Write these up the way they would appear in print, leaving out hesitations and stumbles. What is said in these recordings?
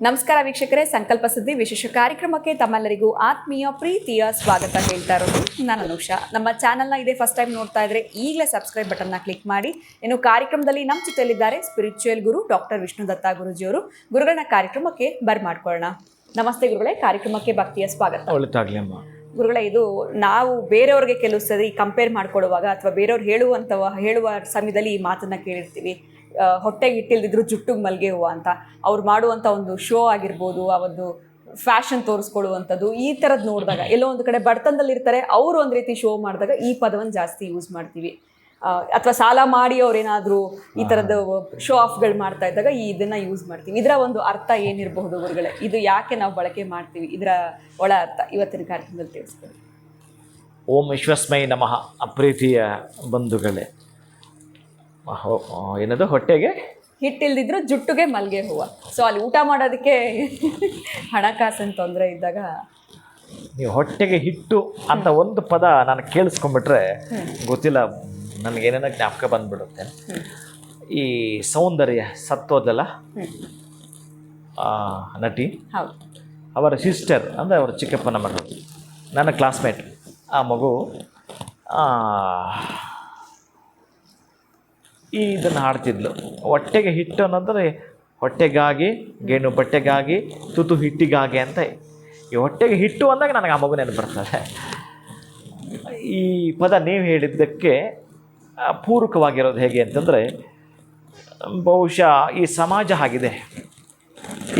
ನಮಸ್ಕಾರ ವೀಕ್ಷಕರೇ, ಸಂಕಲ್ಪ ಸುದ್ದಿ ವಿಶೇಷ ಕಾರ್ಯಕ್ರಮಕ್ಕೆ ತಮ್ಮೆಲ್ಲರಿಗೂ ಆತ್ಮೀಯ ಪ್ರೀತಿಯ ಸ್ವಾಗತ ಹೇಳ್ತಾ ಇರೋದು ನಾನು ಅನುಷಾ. ನಮ್ಮ ಚಾನಲ್ನ ಇದೇ ಫಸ್ಟ್ ಟೈಮ್ ನೋಡ್ತಾ ಇದ್ರೆ ಈಗಲೇ ಸಬ್ಸ್ಕ್ರೈಬ್ ಬಟನ್ನ ಕ್ಲಿಕ್ ಮಾಡಿ. ಇನ್ನು ಕಾರ್ಯಕ್ರಮದಲ್ಲಿ ನಮ್ಮ ಜೊತೆಯಲ್ಲಿದ್ದಾರೆ ಸ್ಪಿರಿಚುವಲ್ ಗುರು ಡಾಕ್ಟರ್ ವಿಷ್ಣು ದತ್ತ ಗುರುಜಿಯವರು. ಗುರುಗಳನ್ನ ಕಾರ್ಯಕ್ರಮಕ್ಕೆ ಬರ್ಮಾಡ್ಕೊಳ್ಳೋಣ. ನಮಸ್ತೆ ಗುರುಗಳೇ, ಕಾರ್ಯಕ್ರಮಕ್ಕೆ ಭಕ್ತಿಯ ಸ್ವಾಗತ. ಗುರುಗಳೇ, ಇದು ನಾವು ಬೇರೆಯವ್ರಿಗೆ ಕೆಲವು ಸರಿ ಕಂಪೇರ್ ಮಾಡ್ಕೊಳ್ಳುವಾಗ ಅಥವಾ ಬೇರೆಯವ್ರು ಹೇಳುವ ಸಮಯದಲ್ಲಿ ಈ ಮಾತನ್ನ ಕೇಳಿರ್ತೀವಿ, ಹೊಟ್ಟೆಗೆ ಇಟ್ಟಿಲ್ದಿದ್ರು ಜುಟ್ಟಿಗೆ ಮಲ್ಗೆ ಹೂವು ಅಂತ. ಅವ್ರು ಮಾಡುವಂಥ ಒಂದು ಶೋ ಆಗಿರ್ಬೋದು, ಆ ಒಂದು ಫ್ಯಾಷನ್ ತೋರಿಸ್ಕೊಳ್ಳುವಂಥದ್ದು, ಈ ಥರದ್ದು ನೋಡಿದಾಗ ಎಲ್ಲೋ ಒಂದು ಕಡೆ ಬಡತನದಲ್ಲಿರ್ತಾರೆ, ಅವರು ಒಂದು ರೀತಿ ಶೋ ಮಾಡಿದಾಗ ಈ ಪದವನ್ನು ಜಾಸ್ತಿ ಯೂಸ್ ಮಾಡ್ತೀವಿ. ಅಥವಾ ಸಾಲ ಮಾಡಿ ಅವ್ರೇನಾದರೂ ಈ ಥರದ್ದು ಶೋ ಆಫ್ಗಳು ಮಾಡ್ತಾ ಇದ್ದಾಗ ಇದನ್ನು ಯೂಸ್ ಮಾಡ್ತೀವಿ. ಇದರ ಒಂದು ಅರ್ಥ ಏನಿರಬಹುದು ಗುರುಗಳೇ? ಇದು ಯಾಕೆ ನಾವು ಬಳಕೆ ಮಾಡ್ತೀವಿ? ಇದರ ಒಳ ಅರ್ಥ ಇವತ್ತಿನ ಕಾರ್ಯಕ್ರಮದಲ್ಲಿ ತಿಳಿಸ್ತೀವಿ. ಓಂ ವಿಶ್ವಸ್ಮೈ ನಮಃ. ಅಪ್ರೀತಿಯ ಬಂಧುಗಳೇ, ಏನದು ಹೊಟ್ಟೆಗೆ ಹಿಟ್ಟಿಲ್ದಿದ್ರು ಜುಟ್ಟಿಗೆ ಮಲ್ಗೆ ಹೂವು. ಸೊ ಅಲ್ಲಿ ಊಟ ಮಾಡೋದಕ್ಕೆ ಹಣಕಾಸಿನ ತೊಂದರೆ ಇದ್ದಾಗ ನೀವು ಹೊಟ್ಟೆಗೆ ಹಿಟ್ಟು ಅಂತ ಒಂದು ಪದ ನಾನು ಕೇಳಿಸ್ಕೊಂಡ್ಬಿಟ್ರೆ ಗೊತ್ತಿಲ್ಲ, ನನಗೇನೇನೋ ಜ್ಞಾಪಕ ಬಂದ್ಬಿಡುತ್ತೆ. ಈ ಸೌಂದರ್ಯ ಸತ್ತೋದಲ್ಲ ನಟಿ, ಅವರ ಸಿಸ್ಟರ್ ಅಂದರೆ ಅವರ ಚಿಕ್ಕಪ್ಪನ ಮಗಳು, ನನ್ನ ಕ್ಲಾಸ್ಮೇಟ್. ಆ ಮಗು ಇದನ್ನು ಹಾಡ್ತಿದ್ಲು. ಹೊಟ್ಟೆಗೆ ಹಿಟ್ಟು ಅನ್ನೋದ್ರೆ ಹೊಟ್ಟೆಗಾಗಿ, ಗೇಣು ಬಟ್ಟೆಗಾಗಿ, ತುತು ಹಿಟ್ಟಿಗಾಗಿ ಅಂತ. ಈ ಹೊಟ್ಟೆಗೆ ಹಿಟ್ಟು ಅಂದಾಗ ನನಗೆ ಆ ಮಗು ನೆನಪು ಬರ್ತದೆ. ಈ ಪದ ನೀವು ಹೇಳಿದ್ದಕ್ಕೆ ಪೂರಕವಾಗಿರೋದು ಹೇಗೆ ಅಂತಂದರೆ, ಬಹುಶಃ ಈ ಸಮಾಜ ಆಗಿದೆ,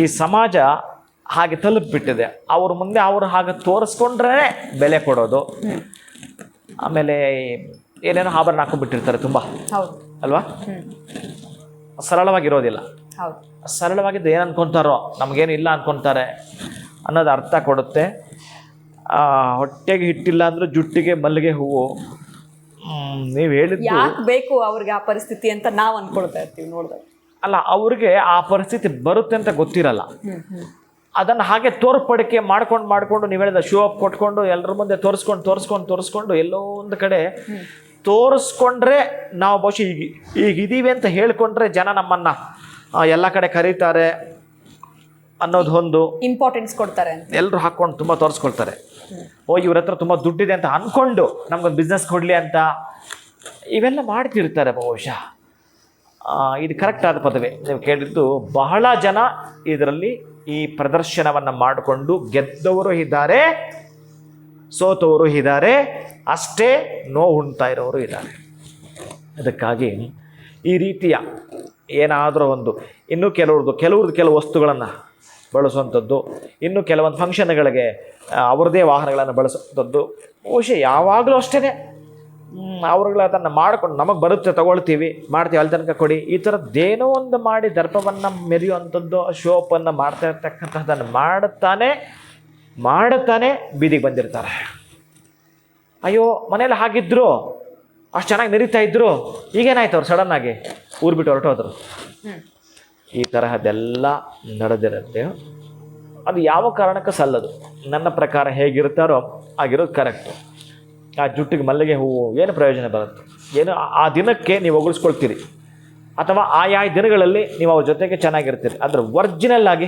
ಈ ಸಮಾಜ ಹಾಗೆ ತಲುಪಿಬಿಟ್ಟಿದೆ. ಅವ್ರ ಮುಂದೆ ಅವರು ಹಾಗೆ ತೋರಿಸ್ಕೊಂಡ್ರೆ ಬೆಲೆ ಕೊಡೋದು. ಆಮೇಲೆ ಏನೇನೋ ಆಭರಣ ಹಾಕೊಂಡ್ಬಿಟ್ಟಿರ್ತಾರೆ ತುಂಬ, ಅಲ್ವಾ? ಸರಳವಾಗಿರೋದಿಲ್ಲ. ಸರಳವಾಗಿದ್ದು ಏನು ಅನ್ಕೊತಾರೋ, ನಮಗೇನು ಇಲ್ಲ ಅನ್ಕೊತಾರೆ ಅನ್ನೋದು ಅರ್ಥ ಕೊಡುತ್ತೆ. ಹೊಟ್ಟೆಗೆ ಹಿಟ್ಟಿಲ್ಲ ಅಂದ್ರೆ ಜುಟ್ಟಿಗೆ ಮಲ್ಲಿಗೆ ಹೂವು. ನೀವು ಹೇಳಿದ್ದು ಯಾಕೆ ಬೇಕು ಅವ್ರಿಗೆ ಆ ಪರಿಸ್ಥಿತಿ ಅಂತ ನಾವು ಅನ್ಕೊಳ್ತಾ ಇರ್ತೀವಿ ನೋಡಿದಾಗ. ಅಲ್ಲ, ಅವ್ರಿಗೆ ಆ ಪರಿಸ್ಥಿತಿ ಬರುತ್ತೆ ಅಂತ ಗೊತ್ತಿರಲ್ಲ. ಅದನ್ನು ಹಾಗೆ ತೋರ್ಪಡಿಕೆ ಮಾಡ್ಕೊಂಡು ನೀವು ಹೇಳಿದ ಶೋ ಅಪ್ ಕೊಟ್ಕೊಂಡು ಎಲ್ಲರ ಮುಂದೆ ತೋರಿಸ್ಕೊಂಡು ಎಲ್ಲೋ ಒಂದು ಕಡೆ ತೋರಿಸ್ಕೊಂಡ್ರೆ ನಾವು ಬಹುಶಃ ಈಗ ಇದೀವಿ ಅಂತ ಹೇಳ್ಕೊಂಡ್ರೆ ಜನ ನಮ್ಮನ್ನು ಎಲ್ಲ ಕಡೆ ಕರೀತಾರೆ ಅನ್ನೋದು ಒಂದು ಇಂಪಾರ್ಟೆನ್ಸ್ ಕೊಡ್ತಾರೆ. ಎಲ್ಲರೂ ಹಾಕ್ಕೊಂಡು ತುಂಬ ತೋರಿಸ್ಕೊಳ್ತಾರೆ. ಇವ್ರ ಹತ್ರ ತುಂಬ ದುಡ್ಡಿದೆ ಅಂತ ಅಂದ್ಕೊಂಡು ನಮ್ಗೊಂದು ಬಿಸ್ನೆಸ್ ಕೊಡಲಿ ಅಂತ ಇವೆಲ್ಲ ಮಾಡ್ತಿರ್ತಾರೆ. ಬಹುಶಃ ಇದು ಕರೆಕ್ಟ್ ಆದ ಪದವೇ ನೀವು ಕೇಳಿದ್ದು. ಬಹಳ ಜನ ಇದರಲ್ಲಿ ಈ ಪ್ರದರ್ಶನವನ್ನು ಮಾಡಿಕೊಂಡು ಗೆದ್ದವರು ಇದ್ದಾರೆ, ಸೋತವರು ಇದ್ದಾರೆ, ಅಷ್ಟೇ ನೋವು ಉಣ್ತಾ ಇರೋರು ಇದ್ದಾರೆ. ಅದಕ್ಕಾಗಿ ಈ ರೀತಿಯ ಏನಾದರೂ ಒಂದು ಇನ್ನೂ ಕೆಲವ್ರದ್ದು ಕೆಲವು ವಸ್ತುಗಳನ್ನು ಬಳಸುವಂಥದ್ದು, ಇನ್ನು ಕೆಲವೊಂದು ಫಂಕ್ಷನ್ಗಳಿಗೆ ಅವ್ರದ್ದೇ ವಾಹನಗಳನ್ನು ಬಳಸುವಂಥದ್ದು, ಬಹುಶಃ ಯಾವಾಗಲೂ ಅಷ್ಟೇ ಅವ್ರುಗಳು ಅದನ್ನು ಮಾಡಿಕೊಂಡು ನಮಗೆ ಬರುತ್ತೆ ತಗೊಳ್ತೀವಿ, ಮಾಡ್ತೀವಿ, ಅಲ್ಲಿ ತನಕ ಕೊಡಿ, ಈ ಥರದ್ದೇನೋ ಒಂದು ಮಾಡಿ ದರ್ಪವನ್ನು ಮೆರೆಯುವಂಥದ್ದು, ಶೋಪನ್ನು ಮಾಡ್ತಾ ಇರ್ತಕ್ಕಂಥದ್ದನ್ನು ಮಾಡುತ್ತಾನೆ ಬೀದಿಗೆ ಬಂದಿರ್ತಾರೆ. ಅಯ್ಯೋ ಮನೇಲಿ ಹಾಗಿದ್ರು, ಅಷ್ಟು ಚೆನ್ನಾಗಿ ಮೆರಿತಾ ಇದ್ರು, ಈಗೇನಾಯ್ತು ಅವ್ರು ಸಡನ್ನಾಗಿ ಊರು ಬಿಟ್ಟು ಹೊರಟೋದ್ರು. ಈ ತರಹದ್ದೆಲ್ಲ ನಡೆದಿರುತ್ತೆ. ಅದು ಯಾವ ಕಾರಣಕ್ಕೂ ಸಲ್ಲದು. ನನ್ನ ಪ್ರಕಾರ ಹೇಗಿರ್ತಾರೋ ಆಗಿರೋದು ಕರೆಕ್ಟು. ಆ ಜುಟ್ಟಿಗೆ ಮಲ್ಲಿಗೆ ಹೂವು ಏನು ಪ್ರಯೋಜನ ಬರುತ್ತೆ? ಏನು ಆ ದಿನಕ್ಕೆ ನೀವು ಹೊಗಳಿಸ್ಕೊಳ್ತೀರಿ, ಅಥವಾ ಆಯಾ ದಿನಗಳಲ್ಲಿ ನೀವು ಅವ್ರ ಜೊತೆಗೆ ಚೆನ್ನಾಗಿರ್ತೀರಿ. ಆದರೆ ಒರ್ಜಿನಲ್ ಆಗಿ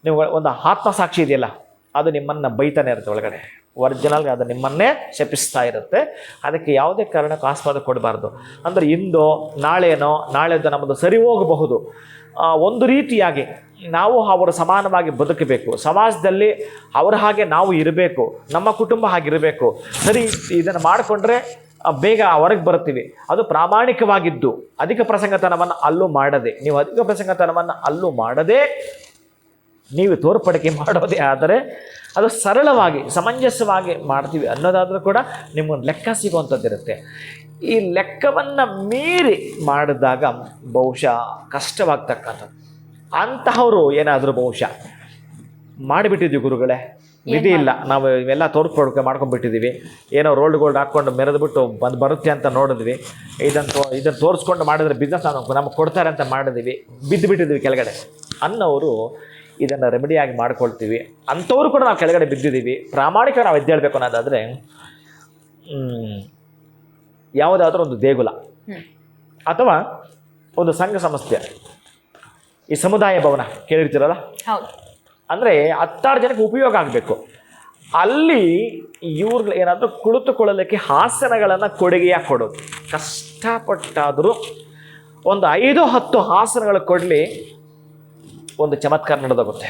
ನೀವು ಒಂದು ಆತ್ಮಸಾಕ್ಷಿ ಇದೆಯಲ್ಲ, ಅದು ನಿಮ್ಮನ್ನು ಬೈತಾನೆ ಇರುತ್ತೆ ಒಳಗಡೆ. ಒರಿಜಿನಲ್ ಅದು ನಿಮ್ಮನ್ನೇ ಶಪಿಸ್ತಾ ಇರುತ್ತೆ. ಅದಕ್ಕೆ ಯಾವುದೇ ಕಾರಣಕ್ಕೂ ಆಸ್ಪದ ಕೊಡಬಾರ್ದು. ಅಂದರೆ ಇಂದೋ ನಾಳೆದು ನಮ್ಮದು ಸರಿ ಹೋಗಬಹುದು. ಒಂದು ರೀತಿಯಾಗಿ ನಾವು ಅವರು ಸಮಾನವಾಗಿ ಬದುಕಬೇಕು, ಸಮಾಜದಲ್ಲಿ ಅವರ ಹಾಗೆ ನಾವು ಇರಬೇಕು, ನಮ್ಮ ಕುಟುಂಬ ಹಾಗಿರಬೇಕು. ಸರಿ, ಇದನ್ನು ಮಾಡಿಕೊಂಡ್ರೆ ಬೇಗ ಹೊರಗೆ ಬರ್ತೀವಿ. ಅದು ಪ್ರಾಮಾಣಿಕವಾಗಿದ್ದು ಅಧಿಕ ಪ್ರಸಂಗತನವನ್ನು ಅಲ್ಲೂ ಮಾಡದೆ ನೀವು ತೋರ್ಪಡಿಕೆ ಮಾಡೋದೇ ಆದರೆ ಅದು ಸರಳವಾಗಿ ಸಮಂಜಸವಾಗಿ ಮಾಡ್ತೀವಿ ಅನ್ನೋದಾದರೂ ಕೂಡ ನಿಮಗೊಂದು ಲೆಕ್ಕ ಸಿಗುವಂಥದ್ದಿರುತ್ತೆ. ಈ ಲೆಕ್ಕವನ್ನು ಮೀರಿ ಮಾಡಿದಾಗ ಬಹುಶಃ ಕಷ್ಟವಾಗ್ತಕ್ಕಂಥದ್ದು. ಅಂತಹವರು ಏನಾದರೂ ಬಹುಶಃ ಮಾಡಿಬಿಟ್ಟಿದ್ವಿ ಗುರುಗಳೇ, ವಿಧಿ ಇಲ್ಲ, ನಾವು ಇವೆಲ್ಲ ತೋರ್ಪಡಿಕೆ ಮಾಡ್ಕೊಂಡ್ಬಿಟ್ಟಿದ್ದೀವಿ, ಏನೋ ರೋಲ್ಡ್ ಗೋಲ್ಡ್ ಹಾಕ್ಕೊಂಡು ಮೆರೆದ್ಬಿಟ್ಟು ಬರುತ್ತೆ ಅಂತ ನೋಡಿದ್ವಿ, ಇದನ್ನು ತೋರಿಸ್ಕೊಂಡು ಮಾಡಿದ್ರೆ ಬಿಸ್ನೆಸ್ ನಮಗೆ ಕೊಡ್ತಾರೆ ಅಂತ ಮಾಡಿದ್ವಿ, ಬಿದ್ದುಬಿಟ್ಟಿದ್ವಿ ಕೆಳಗಡೆ ಅನ್ನೋರು ಇದನ್ನು ರೆಮಿಡಿಯಾಗಿ ಮಾಡ್ಕೊಳ್ತೀವಿ. ಅಂಥವ್ರು ಕೂಡ ನಾವು ಕೆಳಗಡೆ ಬಿದ್ದಿದ್ದೀವಿ. ಪ್ರಾಮಾಣಿಕ ನಾವು ಎದ್ದೇಳಬೇಕು ಅನ್ನೋದಾದರೆ ಯಾವುದಾದ್ರೂ ಒಂದು ದೇಗುಲ, ಅಥವಾ ಒಂದು ಸಂಘ ಸಂಸ್ಥೆ, ಈ ಸಮುದಾಯ ಭವನ ಕೇಳಿರ್ತೀರಲ್ಲ, ಹೌದು. ಅಂದರೆ 16 ಜನಕ್ಕೆ ಉಪಯೋಗ ಆಗಬೇಕು. ಅಲ್ಲಿ ಇವ್ರಿಗೆ ಏನಾದರೂ ಕುಳಿತುಕೊಳ್ಳಲಿಕ್ಕೆ ಆಸನಗಳನ್ನು ಕೊಡುಗೆಯಾಗಿ ಕೊಡೋದು. ಕಷ್ಟಪಟ್ಟಾದರೂ ಒಂದು 5-10 ಆಸನಗಳು ಕೊಡಲಿ, ಒಂದು ಚಮತ್ಕಾರ ನಡೆದೋಗುತ್ತೆ.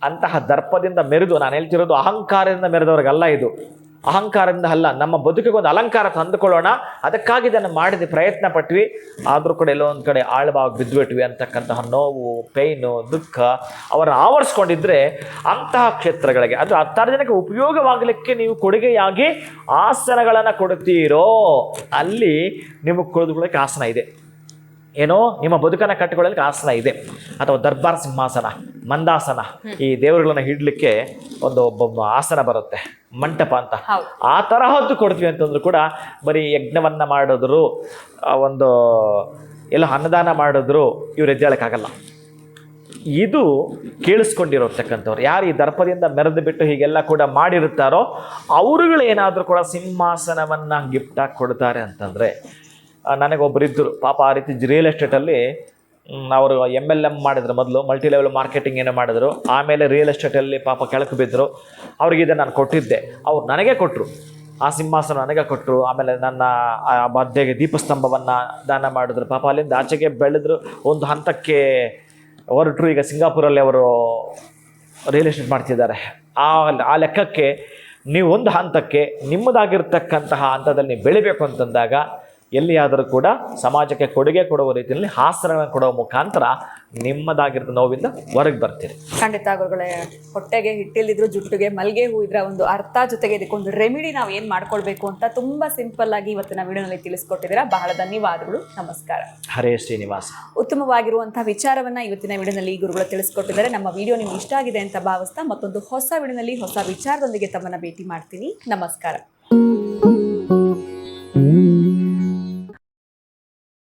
ಅಂತಹ ದರ್ಪದಿಂದ ಮೆರೆದು, ನಾನು ಹೇಳ್ತಿರೋದು ಅಹಂಕಾರದಿಂದ ಮೆರೆದವ್ರಿಗಲ್ಲ, ಇದು ಅಹಂಕಾರದಿಂದ ಅಲ್ಲ, ನಮ್ಮ ಬದುಕಿಗೆ ಒಂದು ಅಲಂಕಾರ ತಂದುಕೊಳ್ಳೋಣ, ಅದಕ್ಕಾಗಿ ಇದನ್ನು ಮಾಡಿದ ಪ್ರಯತ್ನ ಪಟ್ವಿ, ಆದರೂ ಕೂಡ ಎಲ್ಲೋ ಒಂದು ಕಡೆ ಆಳವಾಗಿ ಬಿದ್ದುಬಿಟ್ವಿ ಅಂತಕ್ಕಂತಹ ನೋವು, ಪೈನು, ದುಃಖ ಅವರನ್ನು ಆವರಿಸ್ಕೊಂಡಿದ್ರೆ ಅಂತಹ ಕ್ಷೇತ್ರಗಳಿಗೆ, ಅದು 16 ಜನಕ್ಕೆ ಉಪಯೋಗವಾಗಲಿಕ್ಕೆ ನೀವು ಕೊಡುಗೆಯಾಗಿ ಆಸನಗಳನ್ನು ಕೊಡುತ್ತೀರೋ ಅಲ್ಲಿ ನಿಮಗೆ ಕುಳಿತುಕೊಳ್ಳೋಕ್ಕೆ ಆಸನ ಇದೆ. ಏನೋ ನಿಮ್ಮ ಬದುಕನ್ನು ಕಟ್ಟಿಕೊಳ್ಳಲಿಕ್ಕೆ ಆಸನ ಇದೆ. ಅಥವಾ ದರ್ಬಾರ್ ಸಿಂಹಾಸನ, ಮಂದಾಸನ, ಈ ದೇವರುಗಳನ್ನ ಹಿಡ್ಲಿಕ್ಕೆ ಒಂದು ಆಸನ ಬರುತ್ತೆ, ಮಂಟಪ ಅಂತ, ಆ ತರಹದ್ದು ಕೊಡ್ತೀವಿ ಅಂತಂದ್ರು ಕೂಡ ಬರೀ ಯಜ್ಞವನ್ನ ಮಾಡಿದ್ರು, ಒಂದು ಎಲ್ಲ ಅನ್ನದಾನ ಮಾಡಿದ್ರು ಇವ್ರು ಎದ್ದೇಳಕ್ಕಾಗಲ್ಲ. ಇದು ಕೇಳಿಸ್ಕೊಂಡಿರತಕ್ಕಂಥವ್ರು ಯಾರು ಈ ದರ್ಪದಿಂದ ಮೆರೆದು ಬಿಟ್ಟು ಹೀಗೆಲ್ಲ ಕೂಡ ಮಾಡಿರುತ್ತಾರೋ ಅವರುಗಳೇನಾದರೂ ಕೂಡ ಸಿಂಹಾಸನವನ್ನು ಗಿಫ್ಟಾಗಿ ಕೊಡ್ತಾರೆ ಅಂತಂದರೆ, ನನಗೊಬ್ಬರಿದ್ದರು ಪಾಪ, ಆ ರೀತಿ ರಿಯಲ್ ಎಸ್ಟೇಟಲ್ಲಿ ಅವರು MLM ಮಾಡಿದ್ರು, ಮೊದಲು ಮಲ್ಟಿ ಲೆವೆಲ್ ಮಾರ್ಕೆಟಿಂಗ್ ಏನೋ ಮಾಡಿದ್ರು, ಆಮೇಲೆ ರಿಯಲ್ ಎಸ್ಟೇಟಲ್ಲಿ ಪಾಪ ಕೆಳಕ್ಕೆ ಬಿದ್ದರು. ಅವ್ರಿಗೆ ಇದನ್ನು ನಾನು ಕೊಟ್ಟಿದ್ದೆ, ಅವ್ರು ನನಗೆ ಕೊಟ್ಟರು, ಆ ಸಿಂಹಾಸನ ನನಗೆ ಕೊಟ್ಟರು. ಆಮೇಲೆ ನನ್ನ ಮಧ್ಯೆಗೆ ದೀಪಸ್ತಂಭವನ್ನು ದಾನ ಮಾಡಿದ್ರು. ಪಾಪ ಅಲ್ಲಿಂದ ಆಚೆಗೆ ಬೆಳೆದ್ರು, ಒಂದು ಹಂತಕ್ಕೆ ಹೊರಟರು. ಈಗ ಸಿಂಗಾಪುರಲ್ಲಿ ಅವರು ರಿಯಲ್ ಎಸ್ಟೇಟ್ ಮಾಡ್ತಿದ್ದಾರೆ. ಆ ಲೆಕ್ಕಕ್ಕೆ ನೀವು ಒಂದು ಹಂತಕ್ಕೆ ನಿಮ್ಮದಾಗಿರ್ತಕ್ಕಂತಹ ಹಂತದಲ್ಲಿ ನೀವು ಬೆಳಿಬೇಕು ಅಂತಂದಾಗ ಎಲ್ಲಿಯಾದರೂ ಕೂಡ ಸಮಾಜಕ್ಕೆ ಕೊಡುಗೆ ಕೊಡುವ ರೀತಿಯಲ್ಲಿ ಆಸನಗಳನ್ನು ಕೊಡುವ ಮುಖಾಂತರ ನಿಮ್ಮದಾಗಿರೋ ನೋವಿಂದ ಹೊರಗೆ ಬರ್ತೀರಿ. ಖಂಡಿತ ಗುರುಗಳೇ, ಹೊಟ್ಟೆಗೆ ಹಿಟ್ಟಿಲ್ದಿದ್ರು ಜುಟ್ಟಿಗೆ ಮಲ್ಗೆ ಹೂ ಇದ್ರ ಒಂದು ಅರ್ಥ, ಜೊತೆಗೆ ಇದಕ್ಕೊಂದು ರೆಮಿಡಿ ನಾವು ಏನು ಮಾಡ್ಕೊಳ್ಬೇಕು ಅಂತ ತುಂಬ ಸಿಂಪಲ್ ಆಗಿ ಇವತ್ತಿನ ವಿಡಿಯೋನಲ್ಲಿ ತಿಳಿಸ್ಕೊಟ್ಟಿದ್ದೀರಾ. ಬಹಳ ಧನ್ಯವಾದಗಳು. ನಮಸ್ಕಾರ. ಹರೇ ಶ್ರೀನಿವಾಸ. ಉತ್ತಮವಾಗಿರುವಂತಹ ವಿಚಾರವನ್ನ ಇವತ್ತಿನ ವಿಡಿಯೋನಲ್ಲಿ ಗುರುಗಳು ತಿಳಿಸ್ಕೊಟ್ಟಿದ್ದಾರೆ. ನಮ್ಮ ವಿಡಿಯೋ ನಿಮ್ಗೆ ಇಷ್ಟ ಆಗಿದೆ ಅಂತ ಭಾವಿಸ್ತಾ ಮತ್ತೊಂದು ಹೊಸ ವಿಡಿಯೋನಲ್ಲಿ ಹೊಸ ವಿಚಾರದೊಂದಿಗೆ ತಮ್ಮನ್ನ ಭೇಟಿ ಮಾಡ್ತೀನಿ. ನಮಸ್ಕಾರ.